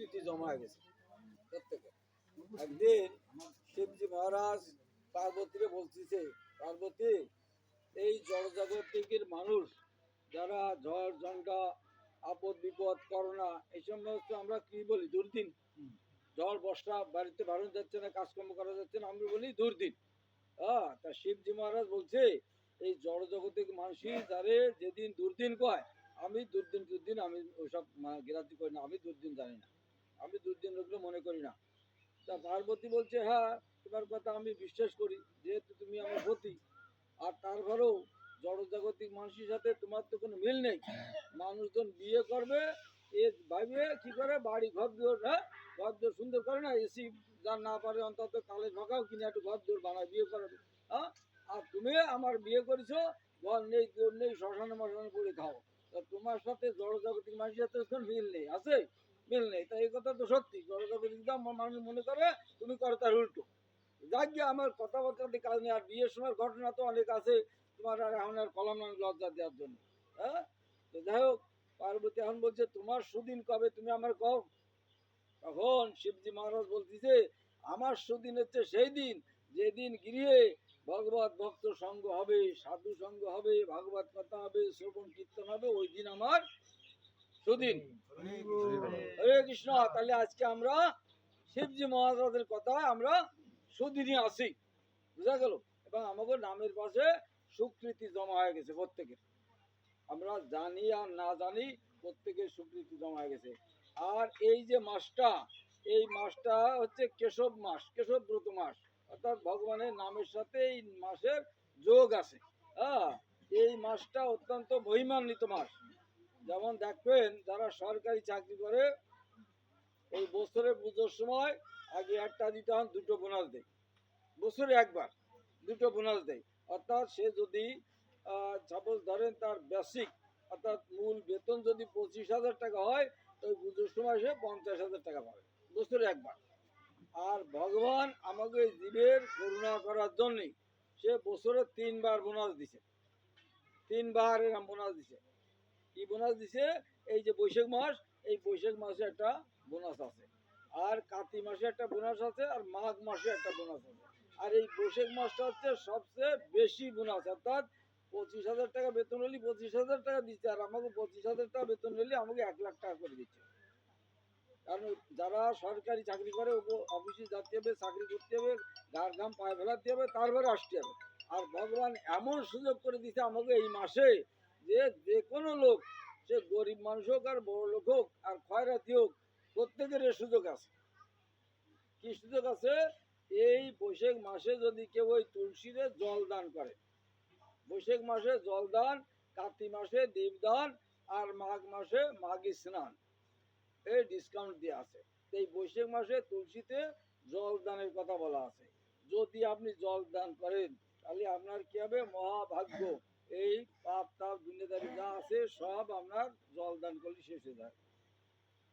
সুকৃতি জমা হয়ে গেছে প্রত্যেকে। একদিন শিবজি মহারাজ পার্বতীরে বলতেছে, পার্বতী, এই জড়জগতের মানুষ যারা ঝড় ঝঞ্ঝা আপদ বিপদ করোনা এই সমস্ত আমরা কি বলি দুর্দিন, ঝড় বর্ষা বাড়িতে বাড়ানো যাচ্ছে না, কাজকর্ম করা যাচ্ছে না, আমরা বলি দুর্দিন। তা শিবজি মহারাজ বলছে এই জড় জগতের মানুষই যারে যেদিন দুর্দিন কয়, আমি দুর্দিন আমি ওইসব গ্রাহ্য করি না, আমি দুর্দিন জানি না, আমি দুর্দিন ওগুলো মনে করি না। তা পার্বতী বলছে, হ্যাঁ তোমার কথা আমি বিশ্বাস করি, যেহেতু তুমি আমার পতি। আর তারপরেও জড়জাগতিক মানুষের সাথে তোমার তো কোনো মিল নেই। মানুষজন বিয়ে করবে এ ভাবে কি করে, বাড়ি ঘর দুয়ার, হ্যাঁ ঘর দুয়ার সুন্দর করে না, এসি যার না পারে অন্তত কালে ঢোকাও কিনে একটু ঘর দুয়ার বানায় বিয়ে করাবে। হ্যাঁ, আর তুমি আমার বিয়ে করেছো, ঘর নেই দৌড় নেই, শ্মশানে মশানে পড়ে খাও। তা তোমার সাথে জড়জাগতিক মানুষের সাথে কোনো মিল নেই, আছে মিল নেই। তা এই কথা তো সত্যি, জড়জাগতিক মানুষ মনে করে তুমি করো তার উল্টো। যাক গিয়ে আমার কথাবার্তাতে কাজ নেই। আর বিয়ের সময় ঘটনা তো অনেক আছে, তোমার আর এখন আর কলম নয় লজ্জা দেওয়ার জন্য। হ্যাঁ, তো যাই হোক, পার্বতী এখন বলছে তোমার সুদিন কবে তুমি আমার কও। তখন শিবজি মহারাজ বলতেছে, আমার সুদিন হচ্ছে সেই দিন যেদিন গৃহে ভগবত ভক্ত সঙ্গ হবে, সাধু সঙ্গ হবে, ভাগবত কথা হবে, শ্রবণ কীর্তন হবে, ওই দিন আমার সুদিন। হরে কৃষ্ণ। তাহলে আজকে আমরা শিবজি মহারাজের কথা আমরা সুদিনই আছি, বুঝা গেল। এবং আমাদের নামের পাশে স্বীকৃতি জমা হয়ে গেছে প্রত্যেকের, আমরা জানি আর না জানি প্রত্যেকের স্বীকৃতি জমা হয়ে গেছে। আর এই যে মাসটা, এই মাসটা হচ্ছে কেশব মাস, কেশব ব্রত মাস, অর্থাৎ ভগবানের নামের সাথে এই মাসের যোগ আছে। হ্যাঁ, এই মাসটা অত্যন্ত মহিমান্বিত মাস। যেমন দেখবেন যারা সরকারি চাকরি করে, এই বছরের পুজোর সময় আগে একটা দিতে হন, দুটো বোনাস দেয়, বছরে একবার দুটো বোনাস দেয়। অর্থাৎ সে যদি সাপোজ ধরেন তার বেসিক অর্থাৎ মূল বেতন যদি 25,000 টাকা হয়, তো ওই পুজোর সময় সে 50,000 টাকা পাবে বছরে একবার। আর ভগবান আমাকে জীবের করুণা করার জন্যে সে বছরে 3বার বোনাস দিছে, 3বার এরকম বোনাস দিছে। কি বোনাস দিছে? এই যে বৈশাখ মাস, এই বৈশাখ মাসে একটা বোনাস আছে, আর কার্তিক মাসে একটা বোনাস আছে, আর মাঘ মাসে একটা বোনাস আছে। আর এই বৈশাখ মাসটা হচ্ছে সবচেয়ে বেশি বোনাস, অর্থাৎ 25,000 টাকা বেতন হলে 25,000 টাকা দিচ্ছে, আর আমাকে 25,000 টাকা বেতন হলে আমাকে 1,00,000 টাকা করে দিচ্ছে। কারণ যারা সরকারি চাকরি করে অফিসে যেতে হবে, চাকরি করতে হবে, গার ঘাম পায়ে ফেলাতে হবে, তারপরে আসতে হবে। আর ভগবান এমন সুযোগ করে দিচ্ছে আমাকে এই মাসে, যে যে কোনো লোক, সে গরিব মানুষ হোক আর বড় লোক হোক আর খয়রাতি হোক, প্রত্যেকের এর সুযোগ আছে। কি সুযোগ আছে? এই বৈশাখ মাসে যদি কেউ ওই তুলসীরে জল দান করে, বৈশাখ মাসে জল দান, কার্তিক মাসে দীপদান, আর মাঘ মাসে মাঘী স্নান, এই ডিসকাউন্ট দেওয়া আছে। এই বৈশাখ মাসে তুলসীতে জল দানের কথা বলা আছে। যদি আপনি জল দান করেন তাহলে আপনার কি হবে? মহাভাগ্য। এই পাপ তাপ দুনিয়াদারি যা আছে সব আপনার জল দান করলে শেষ হয়ে যায়।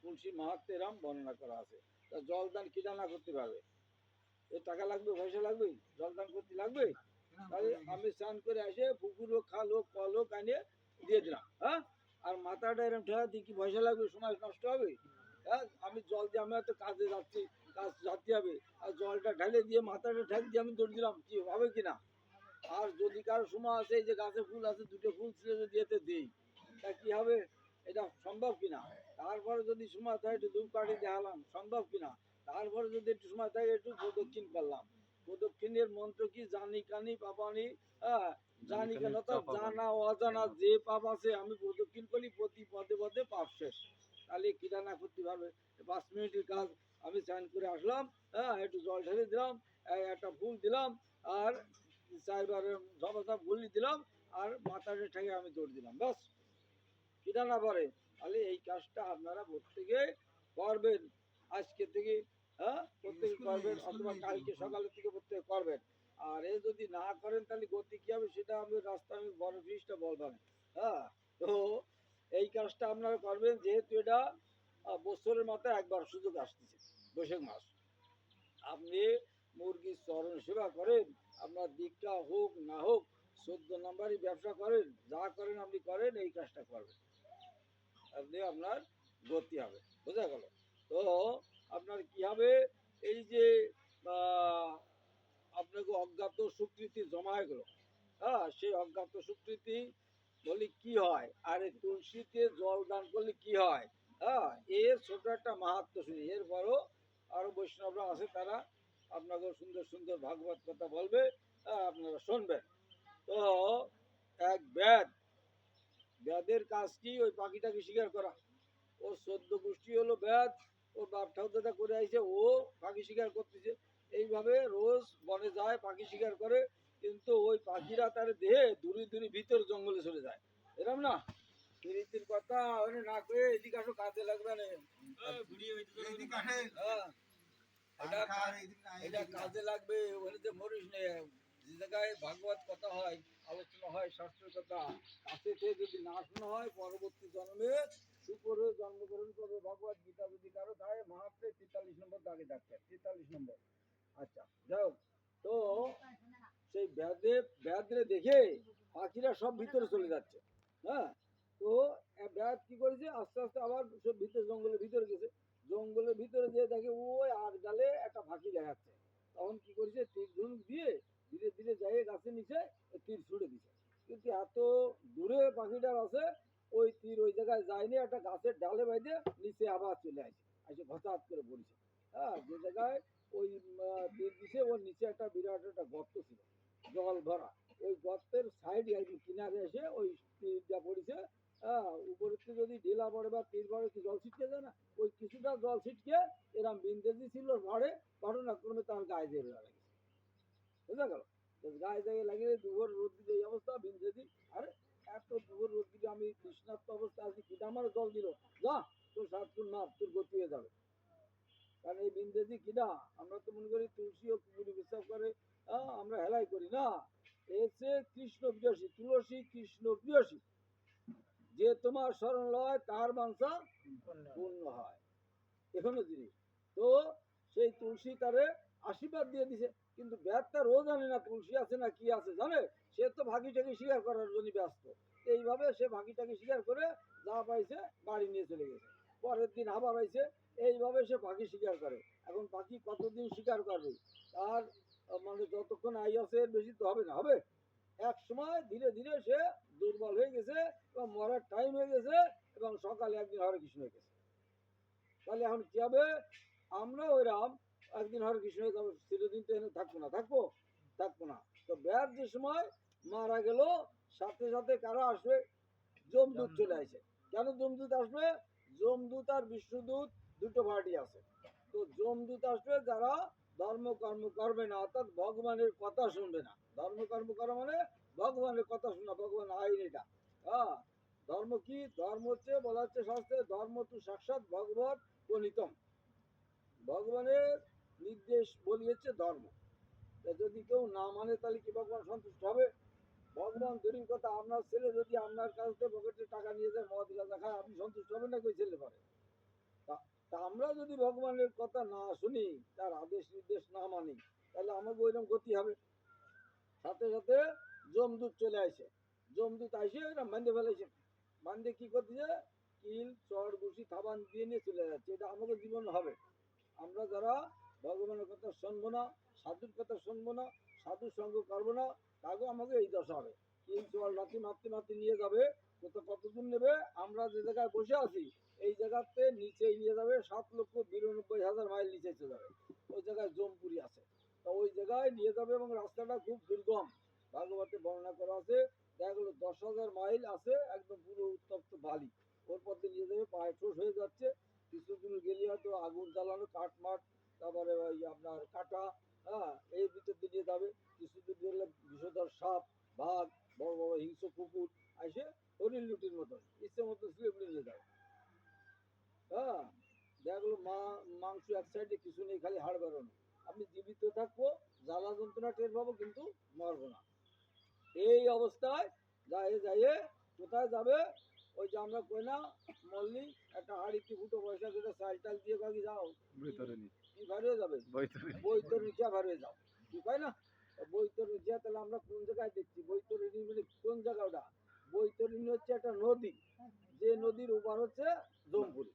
তুলসী মাহাত্ম্যে এরম বর্ণনা করা আছে। তা জল দান কি না করতে পারবে? এই টাকা লাগবে, পয়সা লাগবে, জল দান করতে লাগবে। তাহলে আমি স্নান করে এসে পুকুর হোক, খাল হোক, কল হোক আনে দিয়ে দিলাম। হ্যাঁ, আর মাথাটা এরকম ঠেলা দিয়ে কি পয়সা লাগবে? সময় নষ্ট হবে। হ্যাঁ, আমি জল দিয়ে, আমি হয়তো কাজে যাচ্ছি, কাজ যাতে হবে, আর জলটা ঢেলে দিয়ে মাথাটা ঠেক দিয়ে আমি দৌড় দিলাম, কি হবে কিনা? আর যদি কারো সময় আছে, এই যে গাছে ফুল আছে, দুটো ফুল ছিল যদি এতে দিই, তা কি হবে? এটা সম্ভব কিনা? তারপরে যদি সময় থাকে একটু ধূপকাঠি দেখালাম, সম্ভব কিনা? তারপরে যদি একটু সময় থাকে একটু প্রদক্ষিণ করলাম। প্রদক্ষিণের মন্ত্র কি? জানি কানি পাপানি। হ্যাঁ, জানি কেন, তো জানা অজানা যে পাপ আছে আমি প্রদক্ষিণ করি, প্রতি পদে পদে পাপ শেষ। তাহলে কিরা না করতে পারবে? 5 মিনিটের কাজ, আমি স্নান করে আসলাম, হ্যাঁ একটু জল ঢেলে দিলাম, একটা ফুল দিলাম, আর 4বার ঝপাঝপ গুলি দিলাম, আর মাথাটা ঠেকে আমি দৌড় দিলাম, ব্যাস। কিরা না পারে? তাহলে এই কাজটা আপনারা প্রত্যেকে করবেন আজকে থেকে। হ্যাঁ, প্রত্যেকে করবেন, অথবা কালকে সকালের থেকে প্রত্যেকে করবেন। আর এ যদি না করেন তাহলে গতি কি হবে সেটা আমি রাস্তা, আমি বড় জিনিসটা বলবেন। হ্যাঁ, তো এই কাজটা আপনারা করবেন, যেহেতু এটা বছরের মাথায় একবার সুযোগ আসতেছে, বৈশাখ মাস। আপনি মুরগির চরণ সেবা করেন, আপনার দীক্ষা হোক না হোক, 14 নম্বরই ব্যবসা করেন, যা করেন আপনি করেন, এই কাজটা করবেন, আপনি আপনার গতি হবে, বোঝা গেল। তো সুকৃতি জমা হয়ে গেল। সেই অজ্ঞাত সুকৃতি বলি কি হয়, আর এই তুলসীতে জল দান করলে কি হয়। এর ছোট একটা মাহাত্ম শুনি, এরপরও আরো বৈষ্ণবরা আছে, তারা আপনাকে সুন্দর সুন্দর ভাগবত কথা বলবে, আপনারা শুনবেন। তো এক ব্যাদের কাজ কি, ওই পাখিটাকে শিকার করা। ও 14 গোষ্ঠী হলো ব্যাদ, ওর বাপ ঠাকুরদা করে আইছে, ও পাখি শিকার করতেছে। এইভাবে রোজ বনে যায়, পাখি শিকার করে, কিন্তু ওই পাখিরা তার দেহে দূরে দূরে ভিতর জঙ্গলে চলে যায়। এরকম না রীতির কথা ওখানে না করে এদিকে আসো, কাজে লাগবে না। এটা কাজে লাগবে, ওখানে যে মরিস নে, যে জায়গায় ভাগবত কথা হয়, আলোচনা হয়, শাস্ত্রের কথা, কাছে থেকে যদি না শোনা হয়, পরবর্তী জন্মে সুপরে জন্মগ্রহণ করবে। ভগবত গীতা যদি কারো থাকে, মহাত্মে 43 নম্বর দাগে থাকছে, 43 নম্বর। আচ্ছা, যাই হোক, তো সেই ব্যাধরে দেখে পাখিরা সব ভিতরে চলে যাচ্ছে। হ্যাঁ, তো ব্যাধ কি করেছে, আস্তে আস্তে আবার সব ভিতরে জঙ্গলের ভিতরে গেছে। জঙ্গলের ভিতরে যেয়ে দেখে ওই আট ডালে একটা পাখি দেখাচ্ছে। তখন কি করেছে, তীর ধনুক দিয়ে ধীরে ধীরে যাই গাছের নিচে তীর ছুড়ে দিছে। কিন্তু এত দূরে পাখিটার আছে, ওই তীর ওই জায়গায় যায়নি, একটা গাছের ডালে বাইধে নিচে আবার চলে আসে, এসে হঠাৎ করে পড়েছে। যে জায়গায় ওই তীর দিছে, ওর নিচে একটা বিরাট একটা গর্ত ছিল, জল ভরা। ওই গর্তের সাইডে একদম কিনারে এসে ওই তীরটা পড়েছে। উপরে যদি ঢিলা পড়ে বা তীর পড়ে, কি জল ছিটকে যায় না, ওই কিছুটা জল ছিটকে এরম বিন্দেজি ছিল ঘরে, ঘটনাক্রমে তার গায়ে দিয়ে লাগে, বুঝা গেল। গায়ে জায়গায় লাগিয়ে দুপুর রোদ দিলে এই অবস্থা, বিন্দেজি। আরে এত দুপুর রোদ দিলে আমি তৃষ্ণার্ত অবস্থা আছি, কিটা আমার জল দিল, যা তোর সাতক্ষণ মাপ, তোর গতি হয়ে যাবে। কারণ এই বিন্দেজি কিনা, আমরা তো মনে করি তুলসী ও পুকুরি বিশ্বাস করে, আমরা হেলাই করি না। এসে কৃষ্ণ প্রিয়সী, তুলসী কৃষ্ণ প্রিয়সী, যে তোমার স্মরণ লয় তার মানসা পূর্ণ হয়, এখনো জিনিস। তো সেই তুলসী তারে আশীর্বাদ দিয়ে দিছে, কিন্তু ব্যাধটা রোজ জানে না তুলসী আছে না কি আছে, জানে সে তো ভাগিটাকে শিকার করার জন্য ব্যস্ত। এইভাবে সে ভাগিটাকে শিকার করে যা পাইছে বাড়ি নিয়ে চলে গেছে। পরের দিন আবার আইছে, এইভাবে সে পাখি শিকার করে। এখন পাখি কতদিন শিকার করবে, তার মানে যতক্ষণ আই আছে এর বেশি তো হবে না, হবে। এক সময় ধীরে ধীরে সে দুর্বল হয়ে গেছে এবং মরার টাইম হয়ে গেছে, এবং সকালে একদিন হরে কৃষ্ণ হয়ে গেছে। তাহলে এখন কি হবে, আমরা ওই রাম একদিন হরে কৃষ্ণ হয়ে যাবো, চিরদিন তো এনে থাকবো না, থাকবো না। তো ব্যাস যে সময় মারা গেল, সাথে সাথে কারা আসবে, যমদূত চলে আসে। কেন যমদূত আসবে, যমদূত আর বিষ্ণুদূত দুটো পার্টি আছে। তো যমদূত আসবে যারা ধর্ম কর্ম করবে না, অর্থাৎ ভগবানের কথা শুনবে না। ধর্ম কর্ম করা মানে ভগবানের কথা শোনা, ভগবান আইন এটা। ধর্ম কি, ধর্ম হচ্ছে বলা হচ্ছে শাস্ত্রে, ধর্ম তো সাক্ষাৎ ভগবত প্রণীতম, ভগবানের নির্দেশ বলি হচ্ছে ধর্ম। যদি কেউ না মানে তাহলে কি ভগবান সন্তুষ্ট হবে? ভগবান দূরের কথা, আপনার ছেলে যদি আপনার কাছ থেকে পকেটে টাকা নিয়ে যায়, মদ গাঁজা খায়, আপনি সন্তুষ্ট হবেন না? কই ছেলে পারে। তা আমরা যদি ভগবানের কথা না শুনি, তার আদেশ নির্দেশ না মানি, তাহলে আমাকে ওইরকম গতি হবে। সাথে সাথে যমদূত চলে আসে, যমদূত আসে এরা বান্ধে ফেলেছে। বান্ধে কি করতেছে, কিল চর ঘুষি থাবান দিয়ে নিয়ে চলে যাচ্ছে। এটা আমাদের জীবন হবে। আমরা যারা ভগবানের কথা শুনবো না, সাধুর কথা শুনবো না, সাধুর সঙ্গ করবো না, তাকেও আমাকে এই দশা হবে। কিল চর লাঠি মারতে মারতে নিয়ে যাবে, কতদূর নেবে, আমরা যে জায়গায় বসে আছি এই জায়গাতে নিচে নিয়ে যাবে 7,92,000 মাইল নিচে চলে যাবে। ওই জায়গায় জমপুরি আছে, তো ওই জায়গায় নিয়ে যাবে, এবং রাস্তাটা খুব দুর্গম। ভাগবতে বর্ণনা করা আছে, দেখা গেলো 10,000 মাইল আছে, একদম পুরো উত্তপ্ত বালি, ওর পথে নিয়ে যাবে, পায়ে ঠোস হয়ে যাচ্ছে। কিছু দূর গেলে হয়তো আগুন জ্বালানো কাঠ মাঠ, তারপরে ওই আপনার কাটা, এই ভিতর দিয়ে যাবে। কিছু দূর গেলে বিষধর সাপ, বাঘ, বড় বড় হিংস্র কুকুর এসে হরিণ লুটির মতন ইচ্ছে মতো শুয়ে নিয়ে যাবে। দেখা গেলো মাংস এক সাইডে কিছু নেই, খালি হাড় বেরোনো। আপনি জীবিত থাকবো, জ্বালা যন্ত্রণা টের পাবো, কিন্তু মরবো না। এই অবস্থায় যাইয়ে কোথায় যাবে, ওই যে আমরা কই না, মল্লি একটা হাড়িতে ফুটো পয়সা যেটা চাল টাল দিয়ে কাকি যাও, কি ভার হয়ে যাবে, বৈতরণী যা ভার হয়ে যাও, কি কয় না, বৈতরণী যা। তাহলে আমরা কোন জায়গায় দেখছি বৈতরণী, মানে কোন জায়গা ওটা, বৈতরণী হচ্ছে একটা নদী, যে নদীর ওপার হচ্ছে জমপুরি,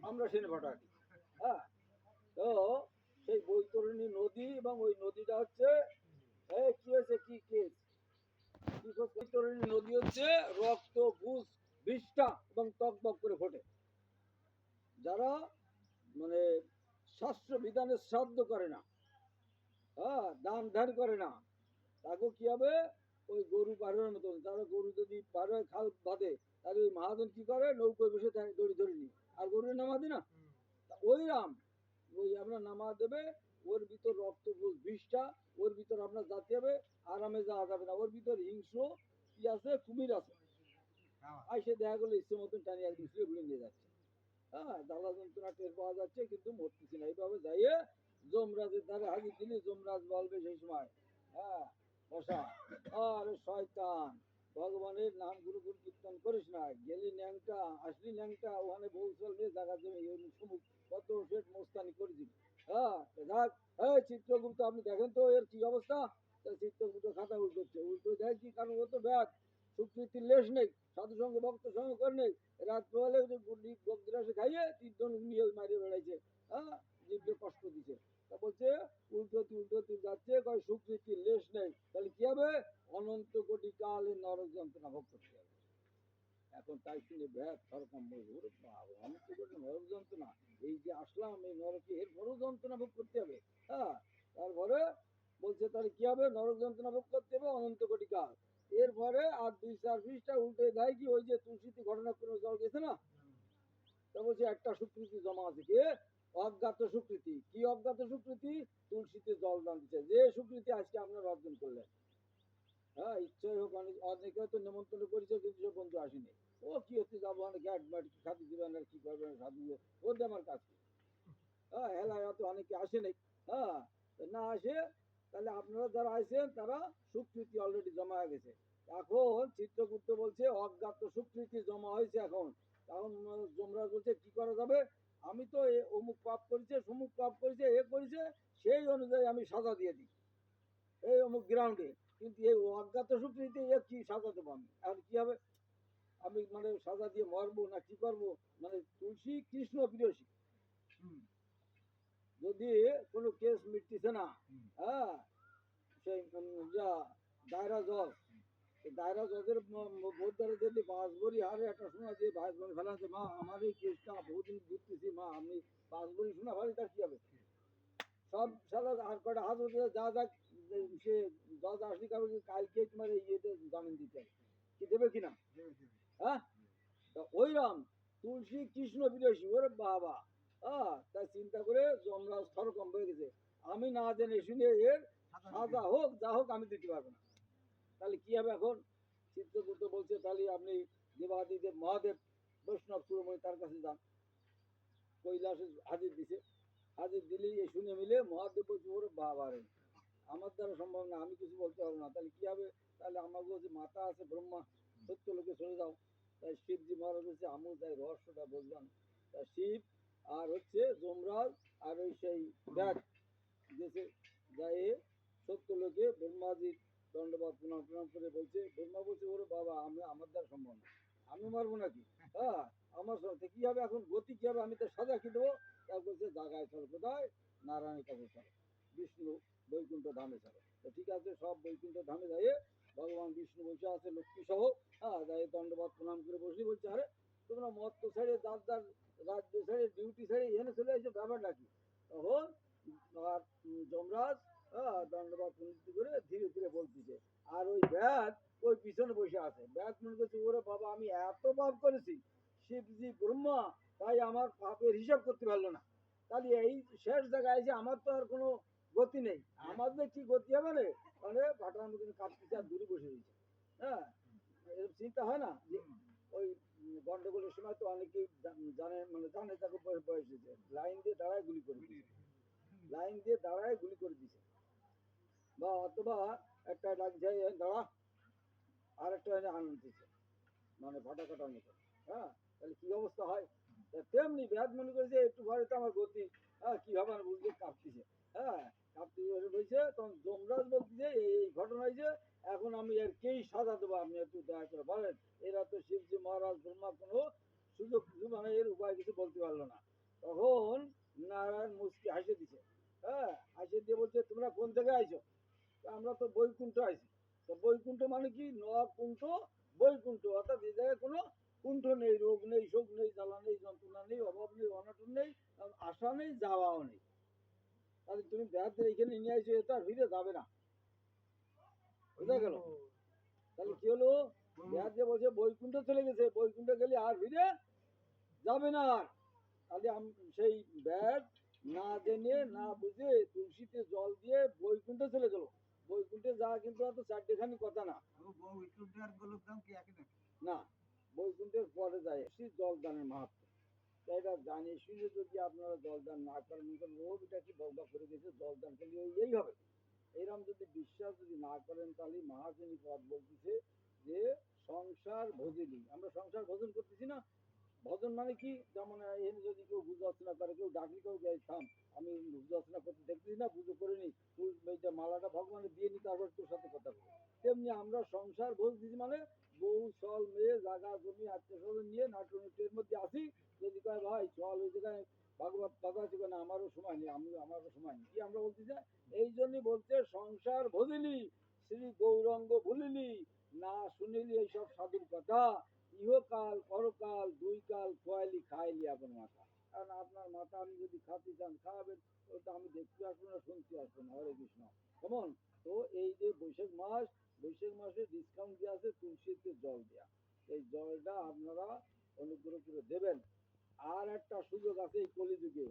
আমরা সেনে ভাটাটি। তো সেই বৈতরণী নদী, এবং ওই নদীটা হচ্ছে এই কি হয়েছে, কি কেস, কি বৈতরণী নদী হচ্ছে রক্ত বুঝ বিষ্ঠা এবং টকবক করে ফোটে। যারা মানে শাস্ত্র বিধানের শ্রাদ্ধ করে না, হ্যাঁ, দান ধ্যান করে না, তাকে কি হবে, ওই গরু পারের মতন। তারা গরু যদি পারে খাল বাঁধে, তাহলে ওই মহাজন কি করে, নৌকোয় বসে থাকে দড়ি ধরে নিয়ে, আর গরুরে নামা দি না। ওই রাম, ওই আপনার নামা দেবে, ওর ভিতর রক্ত বিষটা, ওর ভিতর আপনার জাতি হবে, আরামে যাওয়া যাবে না। ওর ভিতর হিংস্র কি আছে, কুমির আছে। আর সে দেখা গেলো ইচ্ছে মতন টানিয়ে একদিন শুয়ে ভুলে নিয়ে যাচ্ছে। হ্যাঁ, জ্বালা যন্ত্রণা টের পাওয়া যাচ্ছে কিন্তু মরতেছি না। এইভাবে যাইয়ে যমরাজের ধারে হাজির দিলি, যমরাজ বলবে সেই সময়, হ্যাঁ, বসা, আরে শয়তান, ভগবানের নাম গুরু গুরু কীর্তন করিস না, গেলি ন্যাংটা আসলি ন্যাংটা, ওখানে বউ চলবে জায়গা জমি সমুখ কত সেট মোস্তানি করে দিবি। হ্যাঁ, যাক, এই চিত্রগুপ্ত আপনি দেখেন তো এর কি অবস্থা। চিত্রগুপ্ত খাতা উল্টোচ্ছে, উল্টো দেয় কি কারণ, ও তো ব্যাগ সুকৃতির লেশ নেই, সাধু সঙ্গে ভক্ত সঙ্গে করে নেই। রাত পোহালে বকদিরাসে খাইয়ে তিনজন নিয়ে মারিয়ে বেড়াইছে। হ্যাঁ, জীবকে কষ্ট দিছে। তা বলছে উল্টো যাচ্ছে, কয় সুকৃতির লেশ নেই, তাহলে কি হবে, অনন্ত কোটি কাল এই নরক যন্ত্রণা ভোগ করতে হবে। এখন তাই শুনে ব্যাগ সরকম বলবে, ওরে বাবা, অনন্ত কোটি নরক যন্ত্রণা, এই যে আসলাম এই নরকে এর বড় যন্ত্রণা ভোগ করতে হবে। হ্যাঁ, তারপরে বলছে তাহলে কি হবে, নরক যন্ত্রণা ভোগ করতে হবে অনন্ত কোটি কাল। এরপরে আর দুই চার পৃষ্ঠা উল্টে দেয় কি, ওই যে তুলসীতে ঘটনা করে জল গেছে না, তা বলছে একটা স্বীকৃতি জমা আছে, কি অজ্ঞাত স্বীকৃতি। কি অজ্ঞাত স্বীকৃতি, তুলসীতে জল দান দিচ্ছে, যে স্বীকৃতি আজকে আপনারা অর্জন করলেন। হ্যাঁ, ইচ্ছাই হোক, অনেকে তো নিমন্ত্রণ করেছে কিন্তু সে বন্ধু আসেনি। ও কি হচ্ছে, যাবো গ্যাট ম্যাট খাতি দিবেন আর কি করবেন, সাধু ওর আমার কাজ কি? হ্যাঁ, হেলায় তো অনেকে আসেনি। হ্যাঁ, না আসে, তাহলে আপনারা যারা আইছেন তারা স্বীকৃতি অলরেডি জমা হয়ে গেছে। এখন চিত্রগুপ্ত বলছে অজ্ঞাত স্বীকৃতি জমা হয়েছে এখন। তখন যমরাজ বলছে কি করা যাবে, আমি তো অমুক পাপ করেছে, সমুক পাপ করেছে, এ করেছে, সেই অনুযায়ী আমি সাজা দিয়ে দিই এই অমুক গ্রাউন্ডে। কিন্তু এই অজ্ঞাত স্বীকৃতি এ কি সাজা দেবো আমি, আর কি হবে, আমি মানে সাজা দিয়ে মরবো না কি করবো। মানে তুলসী কৃষ্ণ প্রিয়সী, যদি কোনো কেস মিটতেছে না, হ্যাঁ, সেই যা দায়রা জজ, দায়রা জজের বোধদারে যদি পাঁচ বড়ি হারে একটা শোনা যে ভাই বোন ফেলাছে, মা আমার এই কেসটা বহুদিন ঘুরতেছি, মা আমি পাঁচ বড়ি শোনা ফেলি, তার কি হবে, সব সালা আর কটা হাত উঠে যা যাক, সে জজ আসলি কারণ কালকে তোমার এই ইয়েতে জামিন দিতে হবে, কি দেবে কিনা, হ্যাঁ। তা ওইরাম তুলসী কৃষ্ণ বিদেশী, ওরে বাবা, হ্যাঁ, তাই চিন্তা করে যমরাজ সরকম হয়ে গেছে, আমি না জেনে শুনে এর সাজা হোক যা হোক আমি দিতে পারবো না। তাহলে কি হবে এখন, চিত্রগুপ্ত বলছে তাহলে আপনি দেবাদিদেব মহাদেব বৈষ্ণব সুরমণি তার কাছে যান। কৈলাসে হাজির দিছে, হাজির দিলেই এই শুনে মিলে মহাদেব বলছে, ওরে বাবা রে, আমার দ্বারা সম্ভব না, আমি কিছু বলতে পারবো না। তাহলে কি হবে, তাহলে আমার যে মাতা আছে ব্রহ্মা, সত্য লোকে চলে যাও। তাই শিবজি মহারাজ হচ্ছে আমল, তাই রহস্যটা বুঝলাম। তা শিব আর হচ্ছে যমরাজ আর ওই সেই ব্যাগ গেছে, যাই সত্য লোকে ব্রহ্মাজি দণ্ডবাদ প্রণাম প্রণাম করে বলছে, ব্রহ্মা বলছে, ওরে বাবা, আমি আমার দ্বারা সম্ভব না, আমি মারবো নাকি, হ্যাঁ, আমার সাথে কি হবে, এখন গতি কি হবে, আমি তো সাজা কি দেবো। তা বলছে জাগায় চল কোথায়, নারায়ণের কাছে চল, বিষ্ণু বৈকুণ্ঠ ধামে চলে। তো ঠিক আছে, সব বৈকুণ্ঠ ধামে যাই, ভগবান বিষ্ণু বসে আছে লক্ষ্মী সহ। হ্যাঁ, যাই দণ্ডবাদ প্রণাম করে বসে বলছে, আরে তোমরা মত তো ছেড়ে যার যার রাজ্য ছেড়ে ডিউটি ছেড়ে এখানে চলে আসছে, ব্যাপার নাকি। তখন আর যমরাজ, হ্যাঁ, দণ্ডবাদ প্রণতি করে ধীরে ধীরে বলতেছে, আর ওই ব্যাগ ওই পিছনে বসে আছে। ব্যাগ মনে করছে, ওরে বাবা, আমি এত পাপ করেছি, শিবজি ব্রহ্মা তাই আমার পাপের হিসাব করতে পারলো না। তাহলে এই শেষ জায়গায় যে আমার তো আর কোনো গতি নেই, আমার যে কি গতি হবে রে, মানে ভাটার মতন কাঁপতেছে আর দূরে বসে রয়েছে। হ্যাঁ, এরকম চিন্তা হয় না যে ওই গন্ডগোলের সময় তো অনেকেই জানে, মানে জানে তাকে বয়স হয়েছে, লাইন দিয়ে দাঁড়ায় গুলি করে দিয়েছে, লাইন দিয়ে দাঁড়ায় গুলি করে দিছে, বা অথবা একটা লাগছে দাঁড়া, আর একটা আনন্দ দিচ্ছে, মানে ফাটা কাটার মতো। হ্যাঁ, তাহলে কি অবস্থা হয়, তেমনি ব্যাধ মনে করেছে একটু ভয় তো আমার গতি, হ্যাঁ, কি হবে না বুঝতে কাঁপতেছে। হ্যাঁ, কাঁপতেছে বলছে, তখন যমরাজ বলতেছে এই ঘটনা হয়েছে, এখন আমি এর কেই সাজা দেবো, আপনি একটু দয়া করে বলেন। এরা তো শিবজি মহারাজ ব্রহ্মা কোনো সুযোগ মানে এর উপায় কিছু বলতে পারলো না। তখন নারায়ণ মুসকি হাসে দিছে, হ্যাঁ, হাসে দিয়ে বলছে, তোমরা কোন থেকে আইছো, তো আমরা তো বৈকুণ্ঠ আইছি, তো বৈকুণ্ঠ মানে কি নকুণ্ঠ বৈকুণ্ঠ, অর্থাৎ এই জায়গায় কোনো কুণ্ঠ নেই, রোগ নেই, শোক নেই, জ্বালা নেই, যন্ত্রণা নেই, অভাব নেই, অনটন নেই, আশা নেই, যাওয়াও নেই। তাহলে তুমি ব্যাধ এখানে নিয়ে আসো, এটা আর ফিরে যাবে না, বুঝা গেল? তাহলে কি হলো, ব্যাধ যে বলছে বৈকুণ্ঠ চলে গেছে, বৈকুণ্ঠ গেলে আর ফিরে যাবে না আর। তাহলে সেই ব্যাধ না জেনে না বুঝে তুলসীতে জল দিয়ে বৈকুণ্ঠে চলে গেল। বৈকুণ্ঠে যাওয়া কিন্তু অত চারটেখানি কথা না। না, বৈকুণ্ঠের পরে যায় জল দানের মাহাত্ম। তাই এটা জানি শুনে যদি আপনারা জলদান না করেন, রোগটা কি বলবা করে গেছে, জলদান করলে এই হবে, এইরকম যদি বিশ্বাস যদি না করেন, তাহলে মহাজনী পদ বলতেছে যে সংসার ভোজনী, আমরা সংসার ভোজন করতেছি না। ভজন মানে কি, যেমন এখানে যদি কেউ পুজো অর্চনা করে, কেউ ডাকলে কেউ থাম, আমি পুজো অর্চনা করতে দেখতেছি না, পুজো করে নি, তুই এইটা মালাটা ভগবানের দিয়ে নি, তারপর তোর সাথে কথা বলি। তেমনি আমরা সংসার ভোজ দিচ্ছি, মানে বউ চল মেয়ে জায়গা জমি আত্মীয় স্বজন নিয়ে নাট্যের মধ্যে আসি। যদি কয় ভাই চল ওই জায়গায় ভাগবত কথা আছে, না আমারও সময় নেই, আমারও সময় নেই, কি আমরা বলছি যে এই জন্যই বলছে সংসার ভজিলি শ্রী গৌরঙ্গ ভুলিলি, না শুনিলি এইসব সাধুর কথা, ইহকাল পরকাল দুই কাল খোয়াইলি খাইলি আপনার মাথা। কারণ আপনার মাথা আমি যদি খাতে চান খাওয়াবেন, ওটা আমি দেখতে আসবো না, শুনতে আসবো না। হরে কৃষ্ণ। কেমন? তো এই যে বৈশাখ মাস, বৈশাখ মাসে ডিসকাউন্ট দেওয়া আছে তুলসীতে জল দেওয়া, এই জলটা আপনারা অনুগ্রহ করে দেবেন। আর একটা সুযোগ আছে এই কলিযুগে,